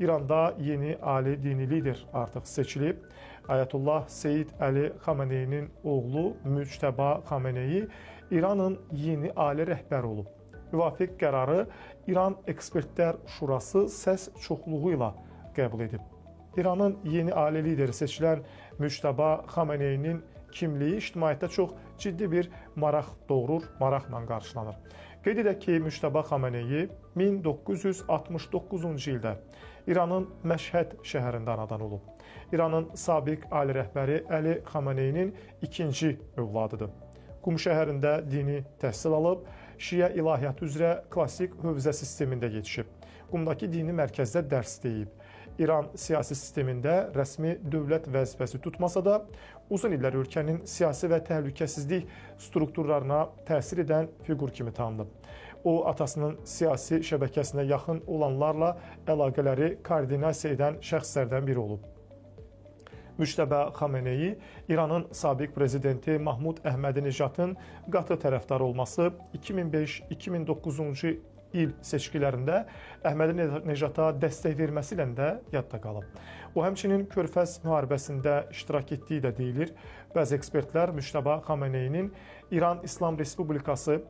İranda yeni ali dini lider artıq seçilib. Ayətullah Seyid Əli Xameneyinin oğlu Müctəba Xameneyi İranın yeni ali rəhbəri olub. Müvafiq qərarı İran Ekspertlər Şurası səs çoxluğu ilə qəbul edib. İranın yeni ali lideri seçilən Müctəba Xameneyinin kimliyi ictimaiyyətdə çox ciddi bir maraq doğurur, maraqla qarşılanır. Qeyd edək ki, Müctəba Xameneyi 1969-cu ildə İranın Məşhəd şəhərində anadan olub. İranın sabiq ali rəhbəri Əli Xameneyinin ikinci övladıdır. Qum şəhərində dini təhsil alıb, Şiə ilahiyyatı üzrə klassik hövzə sistemində yetişib. Qumdakı dini mərkəzdə dərs deyib. İran siyasi sistemində rəsmi dövlət vəzifəsi tutmasa da, uzun illər ölkənin siyasi və təhlükəsizlik strukturlarına təsir edən fiqur kimi tanınıb. O, atasının siyasi şəbəkəsinə yaxın olanlarla əlaqələri koordinasiya edən şəxslərdən biri olub. Müctəba Xameneyi İranın sabiq prezidenti Mahmud Əhmədinejadın qatı tərəfdarı olması 2005-2009-cu il seçkilərində Əhmədinejada dəstək verməsi ilə də yadda qalıb. O, həmçinin Körfəz müharibəsində iştirak etdiyi də deyilir. Bəzi ekspertlər Müctəba Xameneyinin İran İslam Respublikası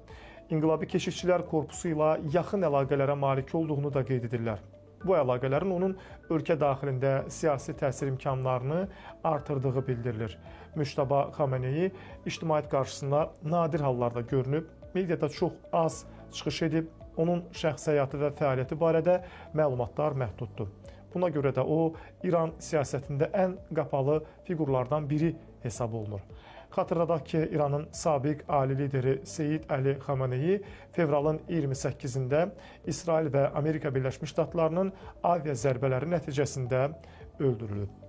İnqilabi Keşikçilər Korpusu ilə yaxın əlaqələrə malik olduğunu da qeyd edirlər. Bu əlaqələrin onun ölkə daxilində siyasi təsir imkanlarını artırdığı bildirilir. Müctəba Xameneyi ictimaiyyət qarşısında nadir hallarda görünüb, mediada çox az çıxış edib, onun şəxsi həyatı və fəaliyyəti barədə məlumatlar məhduddur. Buna görə də o, İran siyasətində ən qapalı fiqurlardan biri hesab olunur. Xatırladaq ki, İranın sabiq ali lideri Seyid Əli Xameneyi fevralın 28-də İsrail və Amerika Birləşmiş Ştatlarının avia zərbələri nəticəsində öldürülüb.